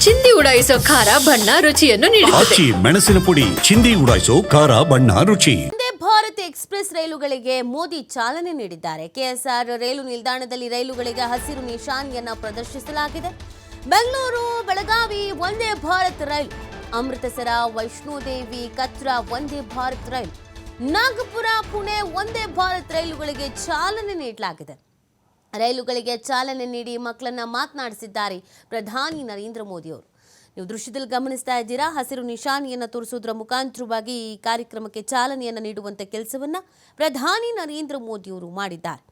ಚಿಂದಿ ಉಡಾಯಿಸೋ ಖಾರ ಬಣ್ಣ ರುಚಿಯನ್ನು ನೀಡುತ್ತದೆ. ಆಚಿ ಮೆಣಸಿನ ಪುಡಿ ಚಿಂದಿ ಉಡಾಯಿಸೋ ಖಾರ ಬಣ್ಣ ರುಚಿ. ವಂದೇ ಭಾರತ್ ಎಕ್ಸ್ಪ್ರೆಸ್ ರೈಲುಗಳಿಗೆ ಮೋದಿ ಚಾಲನೆ ನೀಡಿದ್ದಾರೆ. ಕೆಎಸ್ಆರ್ ರೈಲು ನಿಲ್ದಾಣದಲ್ಲಿ ರೈಲುಗಳಿಗೆ ಹಸಿರು ನಿಶಾನೆಯನ್ನ ಪ್ರದರ್ಶಿಸಲಾಗಿದೆ. ಬೆಂಗಳೂರು ಬೆಳಗಾವಿ ವಂದೇ ಭಾರತ್ ರೈಲು, ಅಮೃತಸರ ವೈಷ್ಣೋದೇವಿ ಕತ್ರಾ ವಂದೇ ಭಾರತ್ ರೈಲು, ನಾಗಪುರ ಪುಣೆ ವಂದೇ ಭಾರತ್ ರೈಲುಗಳಿಗೆ ಚಾಲನೆ ನೀಡಲಾಗಿದೆ. ರೈಲುಗಳಿಗೆ ಚಾಲನೆ ನೀಡಿ ಮಕ್ಕಳನ್ನ ಮಾತನಾಡಿಸಿದ್ದಾರೆ ಪ್ರಧಾನಿ ನರೇಂದ್ರ ಮೋದಿ ಅವರು. ನೀವು ದೃಶ್ಯದಲ್ಲಿ ಗಮನಿಸ್ತಾ ಇದ್ದೀರಾ, ಹಸಿರು ನಿಶಾನೆಯನ್ನು ತೋರಿಸುವುದರ ಮುಖಾಂತರವಾಗಿ ಈ ಕಾರ್ಯಕ್ರಮಕ್ಕೆ ಚಾಲನೆಯನ್ನು ನೀಡುವಂಥ ಕೆಲಸವನ್ನು ಪ್ರಧಾನಿ ನರೇಂದ್ರ ಮೋದಿ ಅವರು ಮಾಡಿದ್ದಾರೆ.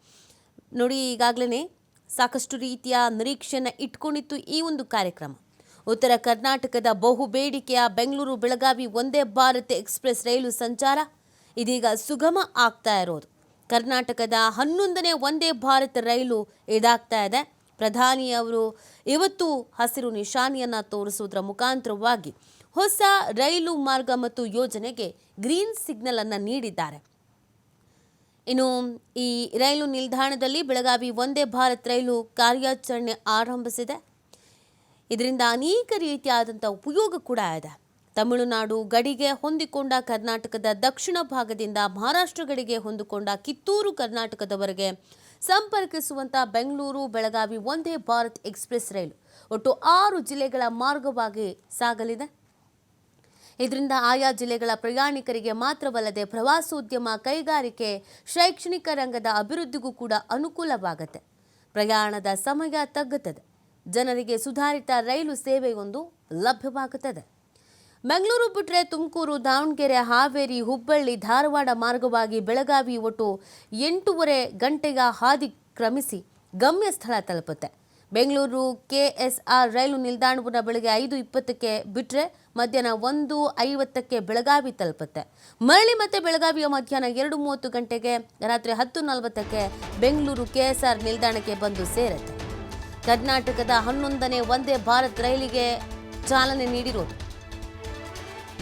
ನೋಡಿ, ಈಗಾಗಲೇ ಸಾಕಷ್ಟು ರೀತಿಯ ನಿರೀಕ್ಷೆಯನ್ನು ಇಟ್ಕೊಂಡಿತ್ತು ಈ ಒಂದು ಕಾರ್ಯಕ್ರಮ. ಉತ್ತರ ಕರ್ನಾಟಕದ ಬಹು ಬೇಡಿಕೆಯ ಬೆಂಗಳೂರು ಬೆಳಗಾವಿ ವಂದೇ ಭಾರತ್ ಎಕ್ಸ್ಪ್ರೆಸ್ ರೈಲು ಸಂಚಾರ ಇದೀಗ ಸುಗಮ ಆಗ್ತಾ ಇರೋದು. ಕರ್ನಾಟಕದ 11ನೇ ವಂದೇ ಭಾರತ್ ರೈಲು ಇದಾಗ್ತಾ ಇದೆ. ಪ್ರಧಾನಿಯವರು ಇವತ್ತು ಹಸಿರು ನಿಶಾನೆಯನ್ನು ತೋರಿಸುವುದರ ಮುಖಾಂತರವಾಗಿ ಹೊಸ ರೈಲು ಮಾರ್ಗ ಮತ್ತು ಯೋಜನೆಗೆ ಗ್ರೀನ್ ಸಿಗ್ನಲ್ ಅನ್ನು ನೀಡಿದ್ದಾರೆ. ಇನ್ನು ಈ ರೈಲು ನಿಲ್ದಾಣದಲ್ಲಿ ಬೆಳಗಾವಿ ವಂದೇ ಭಾರತ್ ರೈಲು ಕಾರ್ಯಾಚರಣೆ ಆರಂಭಿಸಿದೆ. ಇದರಿಂದ ಅನೇಕ ರೀತಿಯಾದಂಥ ಉಪಯೋಗ ಕೂಡ ಇದೆ. ತಮಿಳುನಾಡು ಗಡಿಗೆ ಹೊಂದಿಕೊಂಡ ಕರ್ನಾಟಕದ ದಕ್ಷಿಣ ಭಾಗದಿಂದ ಮಹಾರಾಷ್ಟ್ರ ಗಡಿಗೆ ಹೊಂದಿಕೊಂಡ ಕಿತ್ತೂರು ಕರ್ನಾಟಕದವರೆಗೆ ಸಂಪರ್ಕಿಸುವಂಥ ಬೆಂಗಳೂರು ಬೆಳಗಾವಿ ವಂದೇ ಭಾರತ್ ಎಕ್ಸ್ಪ್ರೆಸ್ ರೈಲು ಒಟ್ಟು 6 ಜಿಲ್ಲೆಗಳ ಮಾರ್ಗವಾಗಿ ಸಾಗಲಿದೆ. ಇದರಿಂದ ಆಯಾ ಜಿಲ್ಲೆಗಳ ಪ್ರಯಾಣಿಕರಿಗೆ ಮಾತ್ರವಲ್ಲದೆ ಪ್ರವಾಸೋದ್ಯಮ, ಕೈಗಾರಿಕೆ, ಶೈಕ್ಷಣಿಕ ರಂಗದ ಅಭಿವೃದ್ಧಿಗೂ ಕೂಡ ಅನುಕೂಲವಾಗುತ್ತೆ. ಪ್ರಯಾಣದ ಸಮಯ ತಗ್ಗುತ್ತದೆ. ಜನರಿಗೆ ಸುಧಾರಿತ ರೈಲು ಸೇವೆಯೊಂದು ಲಭ್ಯವಾಗುತ್ತದೆ. ಬೆಂಗಳೂರು ಬಿಟ್ಟರೆ ತುಮಕೂರು, ದಾವಣಗೆರೆ, ಹಾವೇರಿ, ಹುಬ್ಬಳ್ಳಿ, ಧಾರವಾಡ ಮಾರ್ಗವಾಗಿ ಬೆಳಗಾವಿ ಒಟ್ಟು 8.5 ಗಂಟೆಯ ಹಾದಿ ಕ್ರಮಿಸಿ ಗಮ್ಯ ಸ್ಥಳ ತಲುಪುತ್ತೆ. ಬೆಂಗಳೂರು ಕೆಎಸ್ಆರ್ ರೈಲು ನಿಲ್ದಾಣವನ್ನು ಬೆಳಗ್ಗೆ 5:20ಕ್ಕೆ ಬಿಟ್ಟರೆ ಮಧ್ಯಾಹ್ನ 1:50ಕ್ಕೆ ಬೆಳಗಾವಿ ತಲುಪುತ್ತೆ. ಮರಳಿ ಮತ್ತೆ ಬೆಳಗಾವಿಯ ಮಧ್ಯಾಹ್ನ 2:30 ಗಂಟೆಗೆ, ರಾತ್ರಿ 10:40ಕ್ಕೆ ಬೆಂಗಳೂರು ಕೆಎಸ್ಆರ್ ನಿಲ್ದಾಣಕ್ಕೆ ಬಂದು ಸೇರುತ್ತೆ. ಕರ್ನಾಟಕದ 11ನೇ ವಂದೇ ಭಾರತ್ ರೈಲಿಗೆ ಚಾಲನೆ ನೀಡಿರೋದು.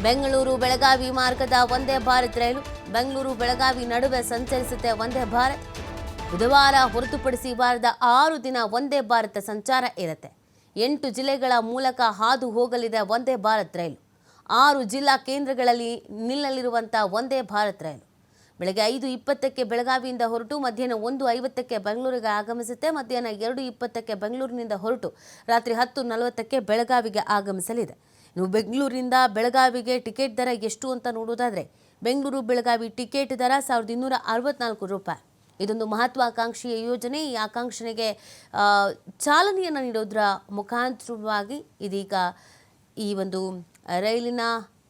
ಬೆಂಗಳೂರು ಬೆಳಗಾವಿ ಮಾರ್ಗದ ವಂದೇ ಭಾರತ್ ರೈಲು ಬೆಂಗಳೂರು ಬೆಳಗಾವಿ ನಡುವೆ ಸಂಚರಿಸುತ್ತೆ. ವಂದೇ ಭಾರತ್ ಬುಧವಾರ ಹೊರತುಪಡಿಸಿ ವಾರದ 6 ದಿನ ವಂದೇ ಭಾರತ್ ಸಂಚಾರ ಇರುತ್ತೆ. 8 ಜಿಲ್ಲೆಗಳ ಮೂಲಕ ಹಾದು ಹೋಗಲಿದೆ ವಂದೇ ಭಾರತ್ ರೈಲು. 6 ಜಿಲ್ಲಾ ಕೇಂದ್ರಗಳಲ್ಲಿ ನಿಲ್ಲಲಿರುವಂಥ ವಂದೇ ಭಾರತ್ ರೈಲು ಬೆಳಗ್ಗೆ 5:20ಕ್ಕೆ ಬೆಳಗಾವಿಯಿಂದ ಹೊರಟು ಮಧ್ಯಾಹ್ನ 1:50ಕ್ಕೆ ಬೆಂಗಳೂರಿಗೆ ಆಗಮಿಸುತ್ತೆ. ಮಧ್ಯಾಹ್ನ 2:20ಕ್ಕೆ ಬೆಂಗಳೂರಿನಿಂದ ಹೊರಟು ರಾತ್ರಿ 10:40ಕ್ಕೆ ಬೆಳಗಾವಿಗೆ ಆಗಮಿಸಲಿದೆ. ಇನ್ನು ಬೆಂಗಳೂರಿನಿಂದ ಬೆಳಗಾವಿಗೆ ಟಿಕೆಟ್ ದರ ಎಷ್ಟು ಅಂತ ನೋಡೋದಾದರೆ, ಬೆಂಗಳೂರು ಬೆಳಗಾವಿ ಟಿಕೆಟ್ ದರ 1264 ರೂಪಾಯಿ. ಇದೊಂದು ಮಹತ್ವಾಕಾಂಕ್ಷೆಯ ಯೋಜನೆ. ಈ ಆಕಾಂಕ್ಷೆಗೆ ಚಾಲನೆಯನ್ನು ನೀಡೋದರ ಮುಖಾಂತರವಾಗಿ ಇದೀಗ ಈ ಒಂದು ರೈಲಿನ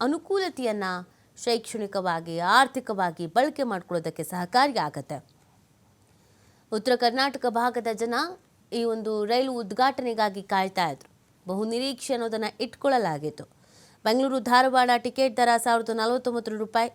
ಅನುಕೂಲತೆಯನ್ನು ಶೈಕ್ಷಣಿಕವಾಗಿ, ಆರ್ಥಿಕವಾಗಿ ಬಳಕೆ ಮಾಡಿಕೊಳ್ಳೋದಕ್ಕೆ ಸಹಕಾರಿಯಾಗತ್ತೆ. ಉತ್ತರ ಕರ್ನಾಟಕ ಭಾಗದ ಜನ ಈ ಒಂದು ರೈಲು ಉದ್ಘಾಟನೆಗಾಗಿ ಕಾಯ್ತಾ ಇದ್ರು. ಬಹು ನಿರೀಕ್ಷೆ ಅನ್ನೋದನ್ನು ಇಟ್ಕೊಳ್ಳಲಾಗಿತ್ತು. ಬೆಂಗಳೂರು ಧಾರವಾಡ ಟಿಕೆಟ್ ದರ 1049 ರೂಪಾಯಿ,